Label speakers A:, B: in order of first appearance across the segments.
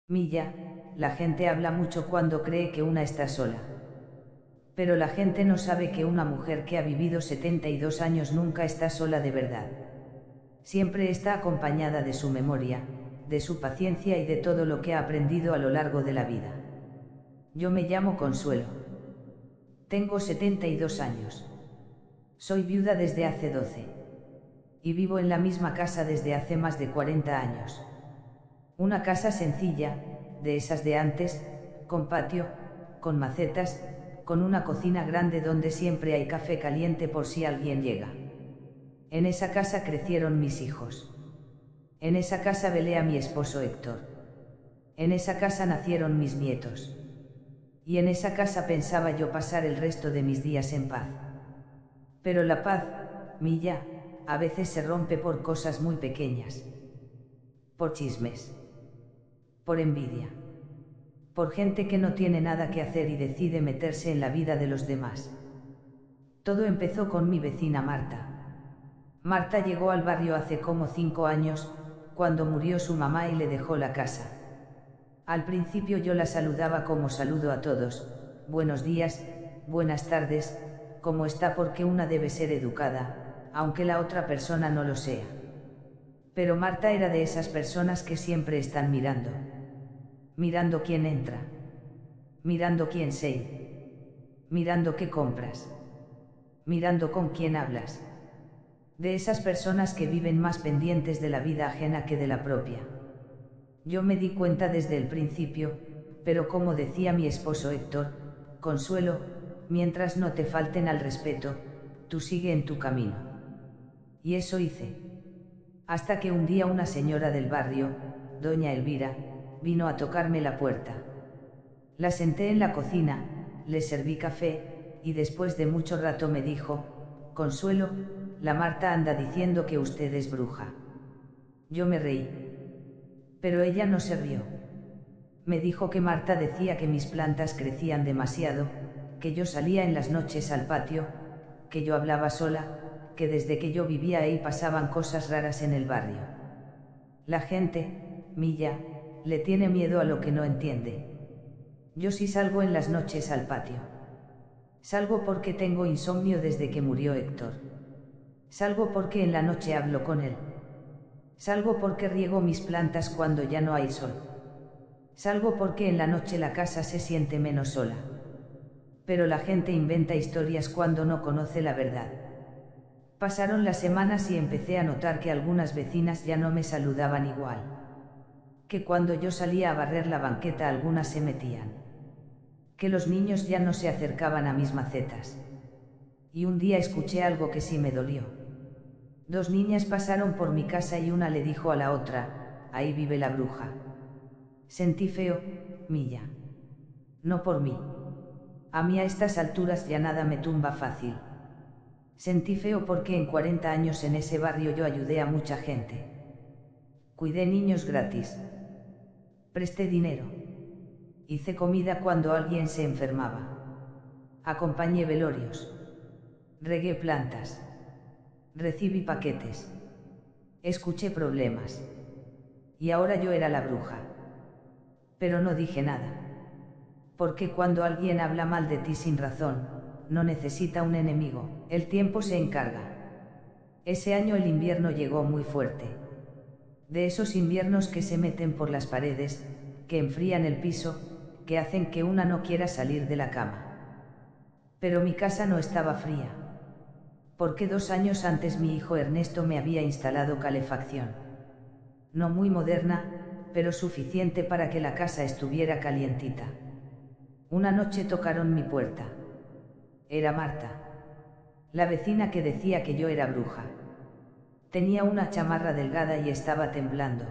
A: Milla, la gente habla mucho cuando cree que una está sola. Pero la gente no sabe que una mujer que ha vivido 72 años nunca está sola de verdad. Siempre está acompañada de su memoria, de su paciencia y de todo lo que ha aprendido a lo largo de la vida. Yo me llamo Consuelo. Tengo 72 años. Soy viuda desde hace 12. Y vivo en la misma casa desde hace más de 40 años. Una casa sencilla, de esas de antes, con patio, con macetas, con una cocina grande donde siempre hay café caliente por si alguien llega. En esa casa crecieron mis hijos. En esa casa velé a mi esposo Héctor. En esa casa nacieron mis nietos. Y en esa casa pensaba yo pasar el resto de mis días en paz. Pero la paz, Milla, a veces se rompe por cosas muy pequeñas. Por chismes. Por envidia. Por gente que no tiene nada que hacer y decide meterse en la vida de los demás. Todo empezó con mi vecina Marta. Marta llegó al barrio hace como 5 años, cuando murió su mamá y le dejó la casa. Al principio yo la saludaba como saludo a todos: buenos días, buenas tardes, ¿cómo está? Porque una debe ser educada, aunque la otra persona no lo sea. Pero Marta era de esas personas que siempre están mirando. Mirando quién entra. Mirando quién sale. Mirando qué compras. Mirando con quién hablas. De esas personas que viven más pendientes de la vida ajena que de la propia. Yo me di cuenta desde el principio, pero como decía mi esposo Héctor: Consuelo, mientras no te falten al respeto, tú sigue en tu camino. Y eso hice. Hasta que un día una señora del barrio, doña Elvira, vino a tocarme la puerta. La senté en la cocina, le serví café, y después de mucho rato me dijo: Consuelo, la Marta anda diciendo que usted es bruja. Yo me reí. Pero ella no se rió. Me dijo que Marta decía que mis plantas crecían demasiado, que yo salía en las noches al patio, que yo hablaba sola, que desde que yo vivía ahí pasaban cosas raras en el barrio. La gente, Milla, le tiene miedo a lo que no entiende. Yo sí salgo en las noches al patio. Salgo porque tengo insomnio desde que murió Héctor. Salgo porque en la noche hablo con él. Salgo porque riego mis plantas cuando ya no hay sol. Salgo porque en la noche la casa se siente menos sola. Pero la gente inventa historias cuando no conoce la verdad. Pasaron las semanas y empecé a notar que algunas vecinas ya no me saludaban igual. Que cuando yo salía a barrer la banqueta algunas se metían. Que los niños ya no se acercaban a mis macetas. Y un día escuché algo que sí me dolió. Dos niñas pasaron por mi casa y una le dijo a la otra: ahí vive la bruja. Sentí feo, Milla. No por mí. A mí a estas alturas ya nada me tumba fácil. Sentí feo porque en 40 años en ese barrio yo ayudé a mucha gente. Cuidé niños gratis. Presté dinero. Hice comida cuando alguien se enfermaba. Acompañé velorios. Regué plantas. Recibí paquetes. Escuché problemas. Y ahora yo era la bruja. Pero no dije nada. Porque cuando alguien habla mal de ti sin razón, no necesita un enemigo, el tiempo se encarga. Ese año el invierno llegó muy fuerte. De esos inviernos que se meten por las paredes, que enfrían el piso, que hacen que una no quiera salir de la cama. Pero mi casa no estaba fría. Porque 2 años antes mi hijo Ernesto me había instalado calefacción. No muy moderna, pero suficiente para que la casa estuviera calientita. Una noche tocaron mi puerta. Era Marta. La vecina que decía que yo era bruja. Tenía una chamarra delgada y estaba temblando.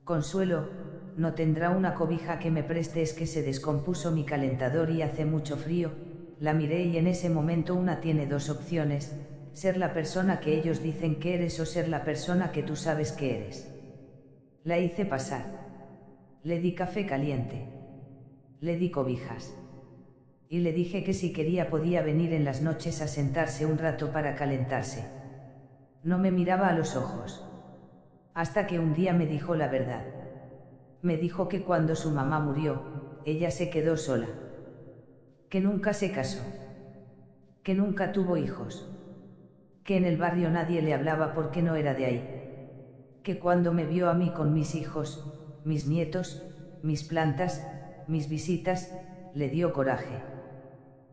A: Consuelo, ¿no tendrá una cobija que me preste? Es que se descompuso mi calentador y hace mucho frío. La miré y en ese momento una tiene dos opciones: ser la persona que ellos dicen que eres o ser la persona que tú sabes que eres. La hice pasar. Le di café caliente. Le di cobijas. Y le dije que si quería podía venir en las noches a sentarse un rato para calentarse. No me miraba a los ojos. Hasta que un día me dijo la verdad. Me dijo que cuando su mamá murió, ella se quedó sola. Que nunca se casó. Que nunca tuvo hijos. Que en el barrio nadie le hablaba porque no era de ahí. Que cuando me vio a mí con mis hijos, mis nietos, mis plantas, mis visitas, le dio coraje.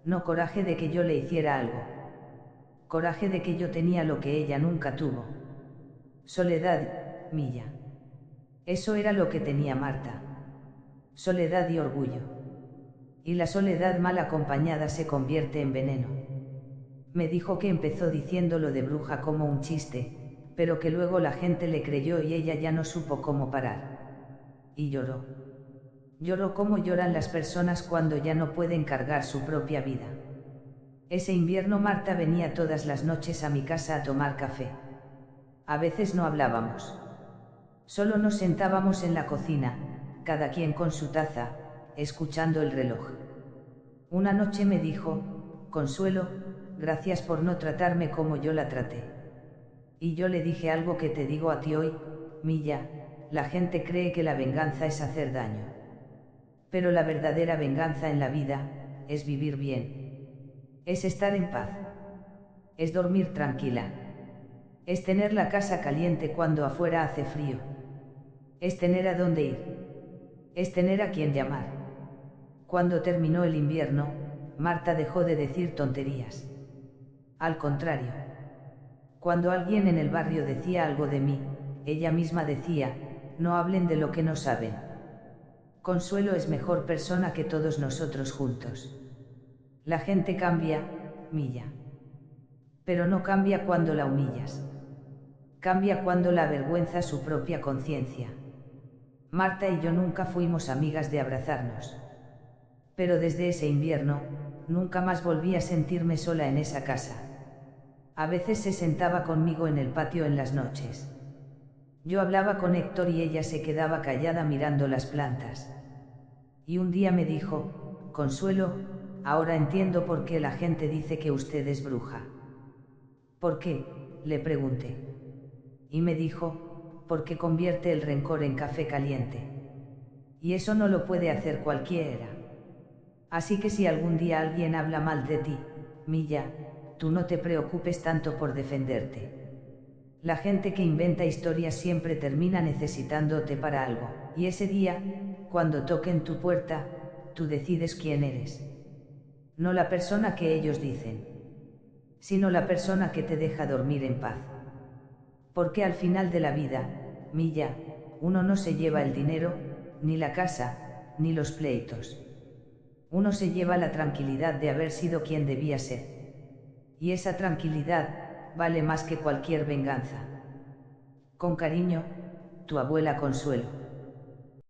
A: No coraje de que yo le hiciera algo. Coraje de que yo tenía lo que ella nunca tuvo. Soledad, Milla. Eso era lo que tenía Marta. Soledad y orgullo. Y la soledad mal acompañada se convierte en veneno. Me dijo que empezó diciendo lo de bruja como un chiste, pero que luego la gente le creyó y ella ya no supo cómo parar. Y lloró. Lloró como lloran las personas cuando ya no pueden cargar su propia vida. Ese invierno Marta venía todas las noches a mi casa a tomar café. A veces no hablábamos. Solo nos sentábamos en la cocina, cada quien con su taza, escuchando el reloj. Una noche me dijo, Consuelo, gracias por no tratarme como yo la traté. Y yo le dije algo que te digo a ti hoy, Milla, la gente cree que la venganza es hacer daño. Pero la verdadera venganza en la vida, es vivir bien. Es estar en paz. Es dormir tranquila. Es tener la casa caliente cuando afuera hace frío. Es tener a dónde ir. Es tener a quien llamar. Cuando terminó el invierno, Marta dejó de decir tonterías. Al contrario. Cuando alguien en el barrio decía algo de mí, ella misma decía, no hablen de lo que no saben. Consuelo es mejor persona que todos nosotros juntos. La gente cambia, Milla. Pero no cambia cuando la humillas. Cambia cuando la avergüenza su propia conciencia. Marta y yo nunca fuimos amigas de abrazarnos. Pero desde ese invierno, nunca más volví a sentirme sola en esa casa. A veces se sentaba conmigo en el patio en las noches. Yo hablaba con Héctor y ella se quedaba callada mirando las plantas. Y un día me dijo, Consuelo, ahora entiendo por qué la gente dice que usted es bruja. ¿Por qué?, le pregunté. Y me dijo, porque convierte el rencor en café caliente. Y eso no lo puede hacer cualquiera. Así que si algún día alguien habla mal de ti, Milla, tú no te preocupes tanto por defenderte. La gente que inventa historias siempre termina necesitándote para algo, y ese día, cuando toquen tu puerta, tú decides quién eres. No la persona que ellos dicen, sino la persona que te deja dormir en paz. Porque al final de la vida, Milla, uno no se lleva el dinero, ni la casa, ni los pleitos. Uno se lleva la tranquilidad de haber sido quien debía ser. Y esa tranquilidad, vale más que cualquier venganza. Con cariño, tu abuela Consuelo.